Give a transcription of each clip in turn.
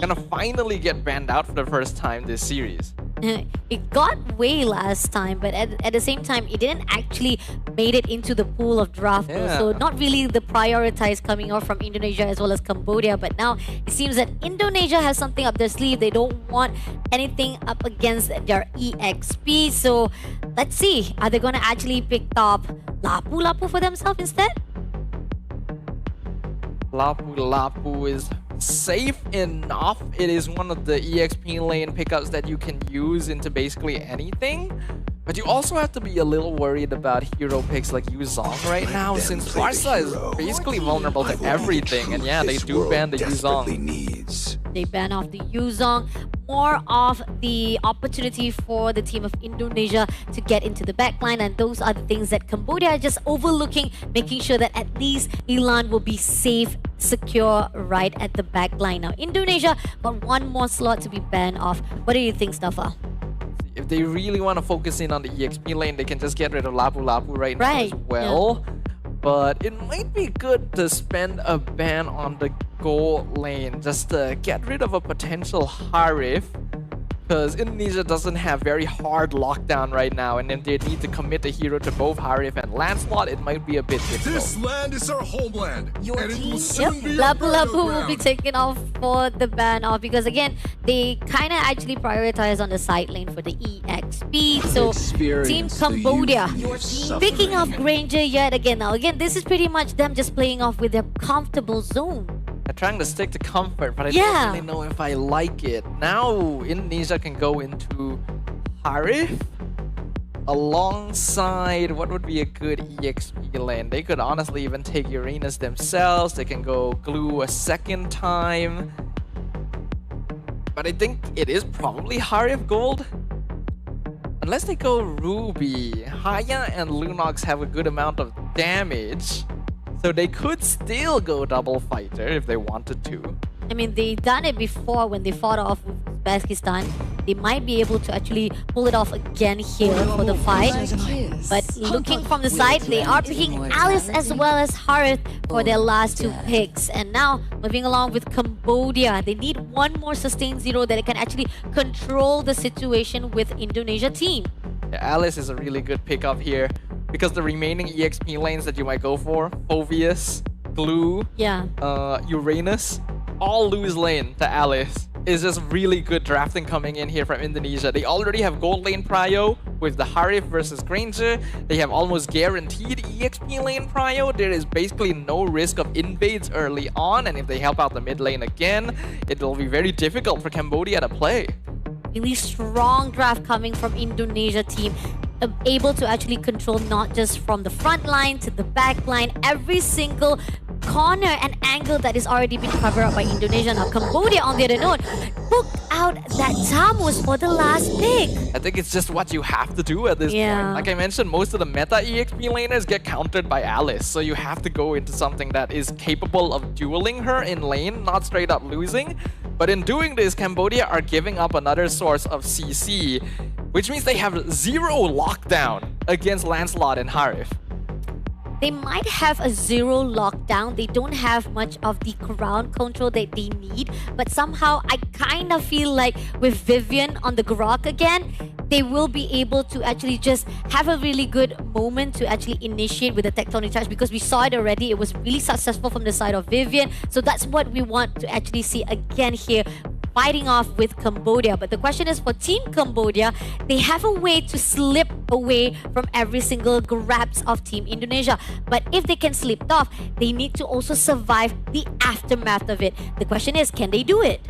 gonna finally get banned out for the first time this series. It got way last time, but at the same time, it didn't actually made it into the pool of draft. Yeah. So not really the prioritized coming out from Indonesia as well as Cambodia. But now it seems that Indonesia has something up their sleeve. They don't want anything up against their EXP. So let's see. Are they going to actually pick up Lapu Lapu for themselves instead? Lapu Lapu is safe enough. It is one of the EXP lane pickups that you can use into basically anything. But you also have to be a little worried about hero picks like Yuzong right now, since Barca is basically vulnerable to everything. And yeah, they do ban the Yuzong. They ban off the Yuzong. More of the opportunity for the team of Indonesia to get into the backline, and those are the things that Cambodia are just overlooking, making sure that at least Elan will be safe, secure right at the backline. Now Indonesia got one more slot to be banned off. What do you think, Stafa? If they really want to focus in on the EXP lane, they can just get rid of Lapu Lapu right now as well. Yeah. But it might be good to spend a ban on the gold lane just to get rid of a potential Harif, because Indonesia doesn't have very hard lockdown right now, and if they need to commit the hero to both Harif and Lancelot, it might be a bit difficult. This land is our homeland. Your team, Lapu Lapu will be taken off for the ban off, because again, they kind of actually prioritize on the side lane for the EXP. So Team Cambodia picking off Granger yet again. Now again, this is pretty much them just playing off with their comfortable zone. They're trying to stick to comfort, but I don't really know if I like it. Now Indonesia can go into Harif alongside what would be a good EXP lane. They could honestly even take Uranus themselves. They can go glue a second time. But I think it is probably Harif Gold. Unless they go Ruby, Haya and Lunox have a good amount of damage. So they could still go double fighter if they wanted to. I mean, they done it before when they fought off with Uzbekistan. They might be able to actually pull it off again here for the fight. But looking from the side, they are picking Alice as well as Harith for their last two picks. And now, moving along with Cambodia, they need one more sustained zero that can actually control the situation with Indonesia team. Yeah, Alice is a really good pickup here, because the remaining EXP lanes that you might go for, Phoveus, Glue, Uranus, all lose lane to Alice. It's just really good drafting coming in here from Indonesia. They already have gold lane prio with the Harif versus Granger. They have almost guaranteed EXP lane prio. There is basically no risk of invades early on, and if they help out the mid lane again, it will be very difficult for Cambodia to play. Really strong draft coming from Indonesia team, able to actually control not just from the front line to the back line, every single corner and angle that is already been covered up by Indonesia. Now Cambodia, on the other note, book out that Tamus for the last pick. I think it's just what you have to do at this point. Like I mentioned, most of the meta EXP laners get countered by Alice, so you have to go into something that is capable of dueling her in lane, not straight up losing. But in doing this, Cambodia are giving up another source of CC, which means they have zero lockdown against Lancelot and Harif. They might have a zero lockdown. They don't have much of the ground control that they need. But somehow, I kind of feel like with Vivian on the Grok again, they will be able to actually just have a really good moment to actually initiate with the tectonic charge, because we saw it already. It was really successful from the side of Vivian. So that's what we want to actually see again here, fighting off with Cambodia. But the question is for Team Cambodia, they have a way to slip away from every single grabs of Team Indonesia. But if they can slip off, they need to also survive the aftermath of it. The question is, can they do it?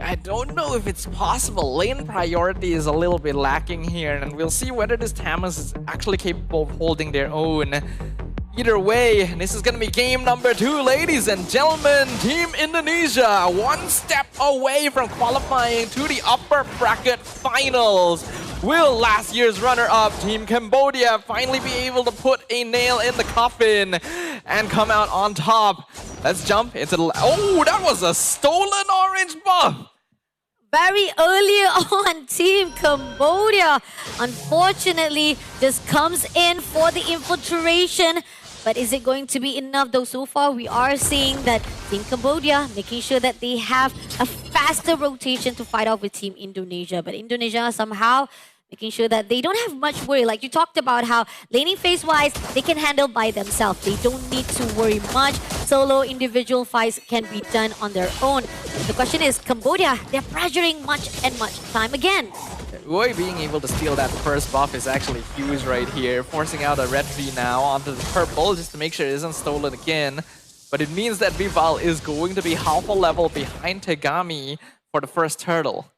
I don't know if it's possible. Lane priority is a little bit lacking here, and we'll see whether this Tamus is actually capable of holding their own. Either way, this is gonna be game number 2, ladies and gentlemen. Team Indonesia, one step away from qualifying to the upper bracket finals. Will last year's runner-up, Team Cambodia, finally be able to put a nail in the coffin and come out on top? Let's jump into the... Oh, that was a stolen orange buff! Very early on, Team Cambodia, unfortunately, just comes in for the infiltration. But is it going to be enough though? So far, we are seeing that Team Cambodia making sure that they have a faster rotation to fight off with Team Indonesia. But Indonesia somehow making sure that they don't have much worry. Like you talked about how laning phase-wise, they can handle by themselves. They don't need to worry much. Solo individual fights can be done on their own. The question is, Cambodia, they're pressuring much and much time again. Uwe being able to steal that first buff is actually huge right here, forcing out a red V now onto the purple just to make sure it isn't stolen again. But it means that Vival is going to be half a level behind Tegami for the first turtle.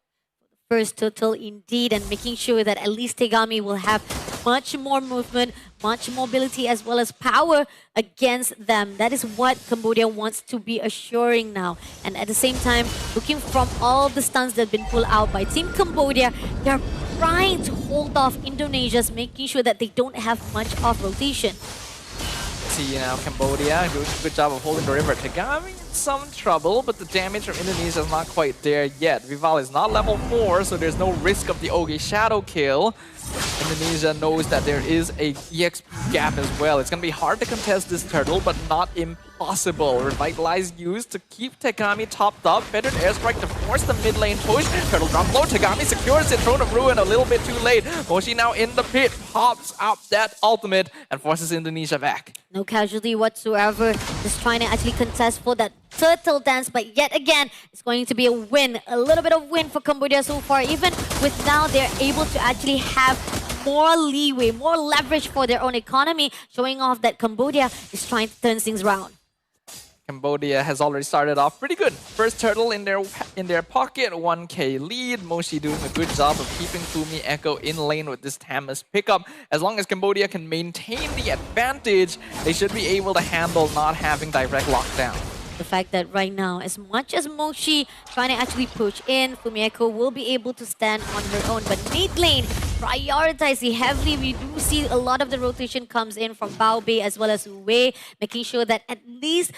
First total indeed, and making sure that at least Tegami will have much more movement, much mobility as well as power against them. That is what Cambodia wants to be assuring now. And at the same time, looking from all the stuns that have been pulled out by Team Cambodia, they're trying to hold off Indonesia's, making sure that they don't have much of rotation. See now, Cambodia doing a good job of holding the river. Tegami in some trouble, but the damage from Indonesia is not quite there yet. Vival is not level 4, so there's no risk of the Oge shadow kill. Indonesia knows that there is a EXP gap as well. It's going to be hard to contest this turtle, but not impossible. Revitalize used to keep Tegami topped up. Fettered airstrike to force the mid lane push. Turtle drop low. Tegami secures it. Throne of Ruin a little bit too late. Moshi now in the pit. Pops up that ultimate and forces Indonesia back. No casualty whatsoever. Just trying to actually contest for that turtle dance. But yet again, it's going to be a win. A little bit of win for Cambodia so far. Even with now, they're able to actually have more leeway, more leverage for their own economy, showing off that Cambodia is trying to turn things around. Cambodia has already started off pretty good. First turtle in their pocket, 1k lead. Moshi doing a good job of keeping Fumi Echo in lane with this Tamas pickup. As long as Cambodia can maintain the advantage, they should be able to handle not having direct lockdown. The fact that right now, as much as Moshi trying to actually push in, Fumieko will be able to stand on her own. But mid lane, prioritizing heavily. We do see a lot of the rotation comes in from Bao Bei as well as Wei, making sure that at least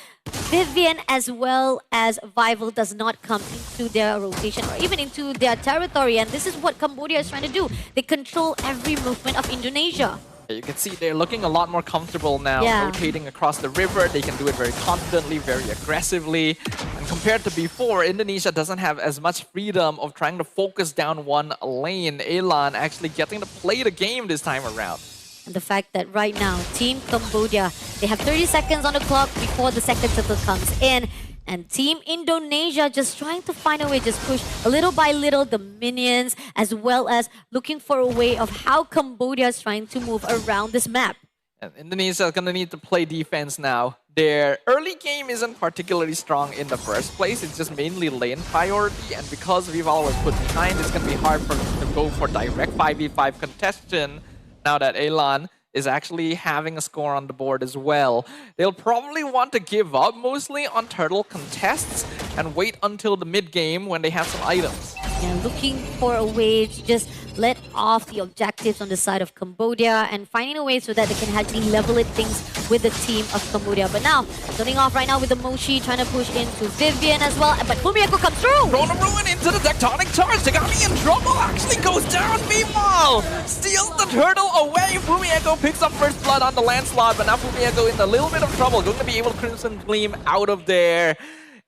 Vivian as well as Vival does not come into their rotation or even into their territory. And this is what Cambodia is trying to do. They control every movement of Indonesia. You can see they're looking a lot more comfortable now, rotating across the river. They can do it very confidently, very aggressively. And compared to before, Indonesia doesn't have as much freedom of trying to focus down one lane. Elan actually getting to play the game this time around. And the fact that right now, Team Cambodia, they have 30 seconds on the clock before the second turtle comes in. And Team Indonesia just trying to find a way, just push a little by little the minions, as well as looking for a way of how Cambodia is trying to move around this map. And Indonesia is going to need to play defense now. Their early game isn't particularly strong in the first place. It's just mainly lane priority. And because Vival was put behind, it's going to be hard for them to go for direct 5v5 contestation now that Elan is actually having a score on the board as well. They'll probably want to give up mostly on turtle contests and wait until the mid-game when they have some items. Yeah, looking for a way to just let off the objectives on the side of Cambodia and finding a way so that they can actually level it things with the team of Cambodia. But now, starting off right now with the Moshi, trying to push into Vivian as well. But Fumieko comes through! Throne of Ruin into the tectonic charge. Tegami in trouble, actually goes down. Meanwhile, steals the turtle away. Fumieko picks up first blood on the landslide, but now Fumieko in a little bit of trouble. Going to be able to Crimson Gleam out of there.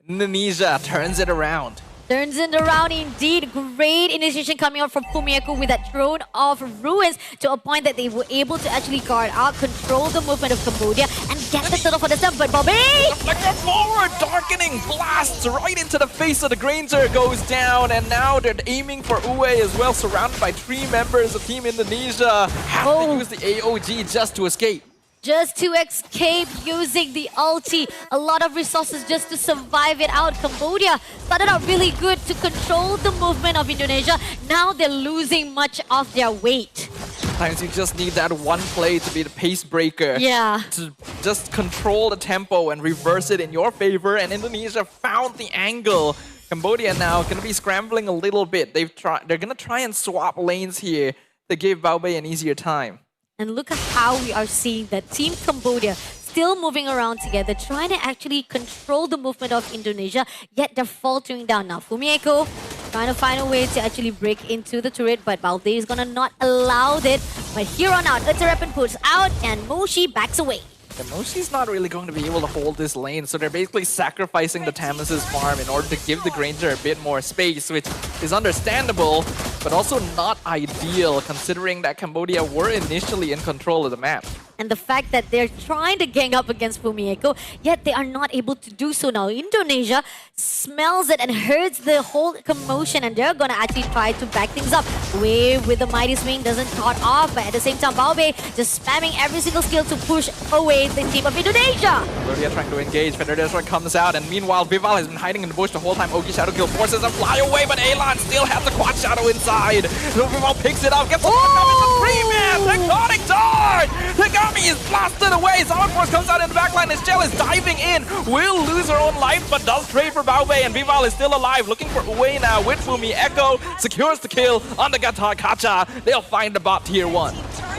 Indonesia turns it around. Turns it around indeed. Great initiation coming out from Fumieko with that Throne of Ruins to a point that they were able to actually guard out, control the movement of Cambodia, and get the turtle for the step. But Bobby! Deflector forward, darkening blasts right into the face of the Granger, goes down, and now they're aiming for Uwe as well, surrounded by 3 members of Team Indonesia. Have to use the AOG just to escape. Just to escape using the ulti. A lot of resources just to survive it out. Cambodia started out really good to control the movement of Indonesia. Now they're losing much of their weight. Sometimes you just need that one play to be the pace breaker. Yeah. To just control the tempo and reverse it in your favor. And Indonesia found the angle. Cambodia now going to be scrambling a little bit. They're going to try and swap lanes here to give Bao Bei an easier time. And look at how we are seeing that Team Cambodia still moving around together, trying to actually control the movement of Indonesia, yet they're faltering down now. Fumieko trying to find a way to actually break into the turret, but Bao Bei is gonna not allow it. But here on out, Utarapan puts out and Moshi backs away. And Moshi's not really going to be able to hold this lane, so they're basically sacrificing the Tamus's farm in order to give the Granger a bit more space, which is understandable, but also not ideal considering that Cambodia were initially in control of the map. And the fact that they're trying to gang up against Fumieko, yet they are not able to do so now. Indonesia smells it and hears the whole commotion, and they're gonna actually try to back things up. Wave with the mighty swing doesn't cut off, but at the same time, Baobei just spamming every single skill to push away the team of Indonesia. Cambodia trying to engage, Federation comes out, and meanwhile, Vival has been hiding in the bush the whole time. Oki Shadow Kill forces them fly away, but Elan still has the Quad Shadow inside. So Vival picks it up, gets the premium, Tectonic Charge! Tegami is blasted away, Sound Force comes out in the backline, his Shell is diving in, will lose her own life, but does trade for Baobei, and Vival is still alive, looking for Uwe now with Fumi. Echo secures the kill on the Gatar Kacha. They'll find the bot tier 1.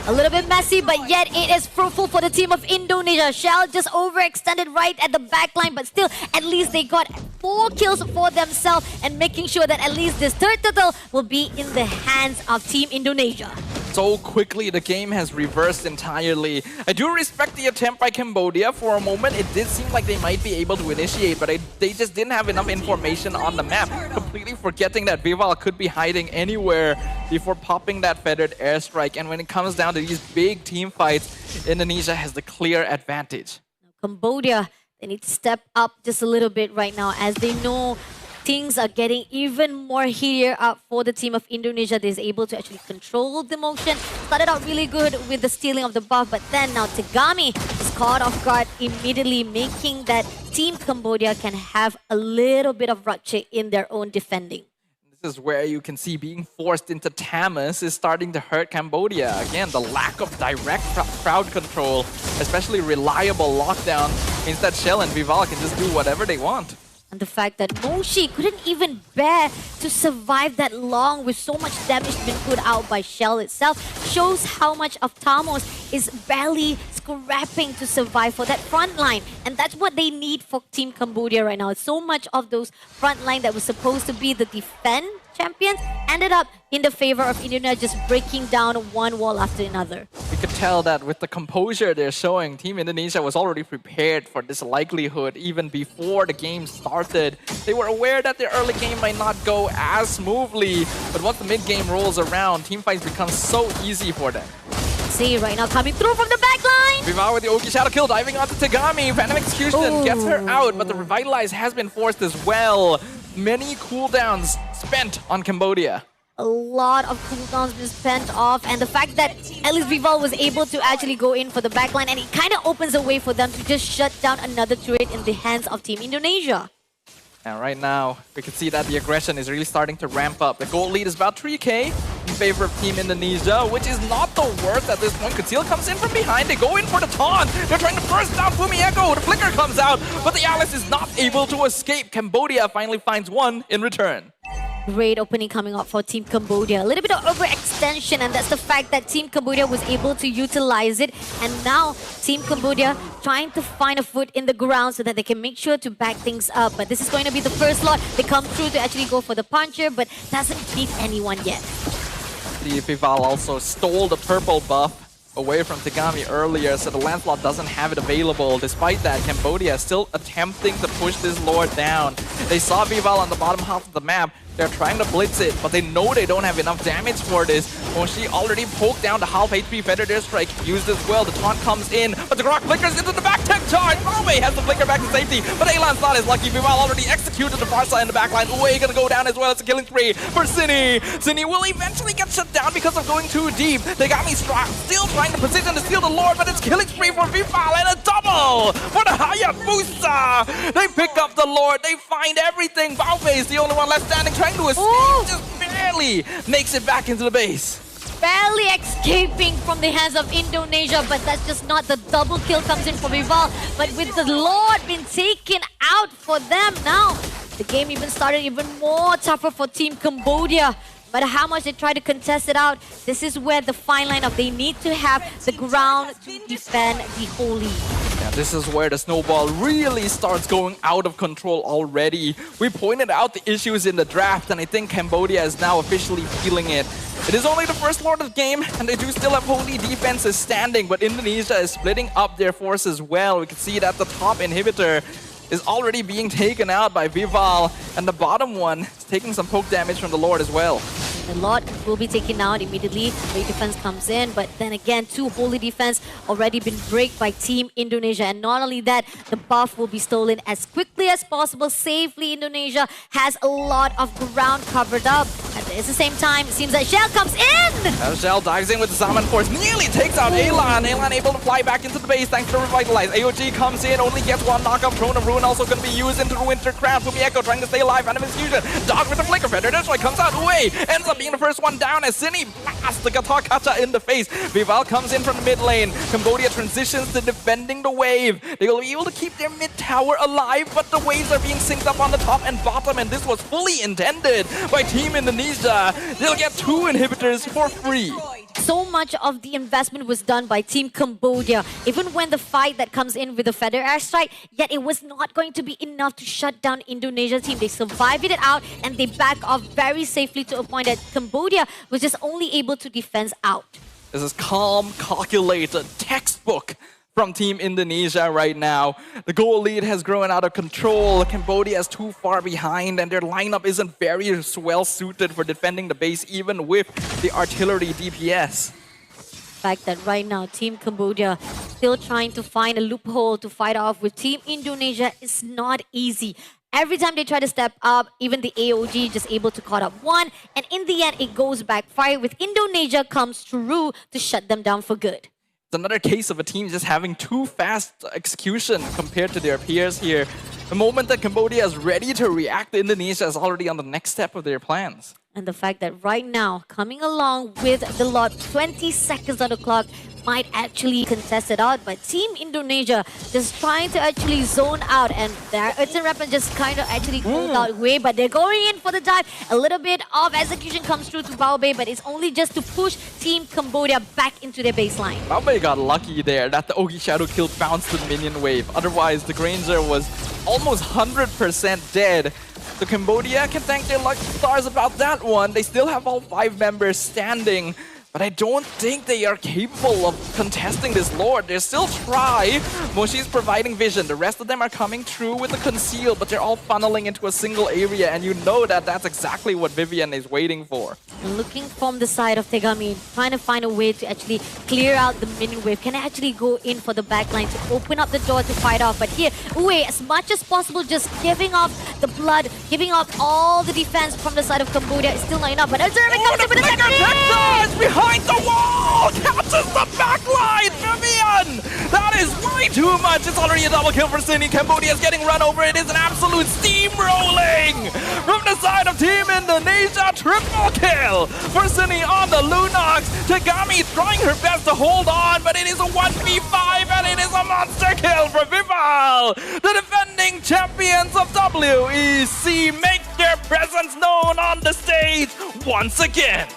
A little bit messy, but yet it is fruitful for the team of Indonesia. Shell just overextended right at the backline, but still, at least they got 4 kills for themselves and making sure that at least this third turtle will be in the hands of Team Indonesia. So quickly, the game has reversed entirely. I do respect the attempt by Cambodia. For a moment, it did seem like they might be able to initiate, but they just didn't have enough information on the map, completely forgetting that Vival could be hiding anywhere before popping that feathered airstrike. And when it comes down to these big team fights, Indonesia has the clear advantage. Cambodia, they need to step up just a little bit right now as they know things are getting even more heated up for the team of Indonesia. They're able to actually control the motion. Started out really good with the stealing of the buff, but then now Tegami is caught off guard immediately, making that Team Cambodia can have a little bit of rupture in their own defending. This is where you can see being forced into Tamus is starting to hurt Cambodia. Again, the lack of direct crowd control, especially reliable lockdown, means that Shell and Vival can just do whatever they want. And the fact that Moshi couldn't even bear to survive that long with so much damage being put out by Shell itself shows how much of Tamos is barely scrapping to survive for that front line. And that's what they need for Team Cambodia right now. So much of those front line that was supposed to be the defend champions ended up in the favor of Indonesia, just breaking down one wall after another. We could tell that with the composure they're showing, Team Indonesia was already prepared for this likelihood even before the game started. They were aware that their early game might not go as smoothly, but once the mid-game rolls around, team fights become so easy for them. See, right now coming through from the back line! Vival with the Oki Shadow Kill, diving onto Tegami. Phantom Execution gets her out, but the Revitalize has been forced as well. Many cooldowns spent on Cambodia. A lot of cooldowns been spent off, and the fact that at least Vival was able to actually go in for the backline, and it kind of opens a way for them to just shut down another turret in the hands of Team Indonesia. And right now, we can see that the aggression is really starting to ramp up. The gold lead is about 3k in favor of Team Indonesia, which is not the worst at this point. Conceal comes in from behind. They go in for the taunt. They're trying to burst down Fumieko. The flicker comes out, but the Alice is not able to escape. Cambodia finally finds one in return. Great opening coming up for Team Cambodia. A little bit of overextension, and that's the fact that Team Cambodia was able to utilize it. And now Team Cambodia trying to find a foot in the ground so that they can make sure to back things up. But this is going to be the first lot. They come through to actually go for the puncher, but doesn't beat anyone yet. The Vival also stole the purple buff away from Tegami earlier, so the Lancelot doesn't have it available. Despite that, Cambodia is still attempting to push this Lord down. They saw Vival on the bottom half of the map. They're trying to blitz it, but they know they don't have enough damage for this. Moshi already poked down the half HP Feathered Airstrike, used as well. The taunt comes in, but the Grok flickers into the back tech charge. Baobei has the flicker back to safety, but Elan's not as lucky. Vival already executed the far side in the backline. Uwe gonna go down as well. It's a killing spree for Cine. Cine will eventually get shut down because of going too deep. They got me still trying to position to steal the Lord, but it's killing spree for Vival and a double for the Hayabusa. They pick up the Lord. They find everything. Baobei is the only one left standing, trying to escape. Just barely makes it back into the base. Barely escaping from the hands of Indonesia, but that's just not the double kill comes in for Vival. But with the Lord being taken out for them now, the game even started even more tougher for Team Cambodia. No matter how much they try to contest it out, this is where the fine line of they need to have the ground to defend the whole lead. Yeah, this is where the snowball really starts going out of control already. We pointed out the issues in the draft, and I think Cambodia is now officially feeling it. It is only the first Lord of the game, and they do still have holy defenses standing, but Indonesia is splitting up their forces well. We can see that the top inhibitor is already being taken out by Vival, and the bottom one is taking some poke damage from the Lord as well. The Lord will be taken out immediately. Great defense comes in, but then again, 2 holy defense already been break by Team Indonesia. And not only that, the buff will be stolen as quickly as possible. Safely, Indonesia has a lot of ground covered up. At the same time, it seems that Shell comes in! As Shell dives in with the Zaman Force, nearly takes out Alan. Alan able to fly back into the base thanks to Revitalize. AOG comes in, only gets one knockup. Throne of Ruin also going to be used into the Winter Craft. Fumi Echo trying to stay alive. Animus Fusion. Dog with the Flicker Feather. That's why comes out. Uwe ends up being the first one down as Cine blasts the Gatar Kacha in the face. Vival comes in from the mid lane. Cambodia transitions to defending the wave. They will be able to keep their mid tower alive, but the waves are being synced up on the top and bottom, and this was fully intended by Team Indonesia. They'll get 2 inhibitors for free. So much of the investment was done by Team Cambodia. Even when the fight that comes in with the Feather Airstrike, yet it was not going to be enough to shut down Indonesia's team. They survived it out and they back off very safely to a point that Cambodia was just only able to defend out. This is calm, calculated, textbook from Team Indonesia right now. The goal lead has grown out of control. Cambodia is too far behind, and their lineup isn't very well suited for defending the base, even with the artillery DPS. The fact that right now Team Cambodia still trying to find a loophole to fight off with Team Indonesia is not easy. Every time they try to step up, even the AOG just able to caught up one, and in the end it goes backfire with Indonesia comes through to shut them down for good. It's another case of a team just having too fast execution compared to their peers here. The moment that Cambodia is ready to react, Indonesia is already on the next step of their plans. And the fact that right now, coming along with the lot, 20 seconds on the clock, might actually contest it out. But Team Indonesia just trying to actually zone out, and their Earthen Weapon just kind of actually pulled out way, but they're going in for the dive. A little bit of execution comes through to Baobei, but it's only just to push Team Cambodia back into their baseline. Baobei got lucky there that the Ogi Shadow Kill bounced the minion wave. Otherwise, the Granger was almost 100% dead. So Cambodia can thank their lucky stars about that one. They still have all 5 members standing, but I don't think they are capable of contesting this Lord. They still try. Moshi's providing vision. The rest of them are coming through with the conceal, but they're all funneling into a single area, and you know that that's exactly what Vivian is waiting for. Looking from the side of Tegami, trying to find a way to actually clear out the minion wave. Can I actually go in for the backline to open up the door to fight off? But here, Uwe, as much as possible, just giving up the blood, giving up all the defense from the side of Cambodia is still not enough. But Azurban comes in with a second behind the wall! Catches the backline! Vivian! That is way too much! It's already a double kill for Cine. Cambodia is getting run over. It is an absolute steamrolling! From the side of Team Indonesia, triple kill for Cine on the Lunox. Tegami trying her best to hold on, but it is a 1v5 and it is a monster kill for Vival! The defending champions of WEC make their presence known on the stage once again.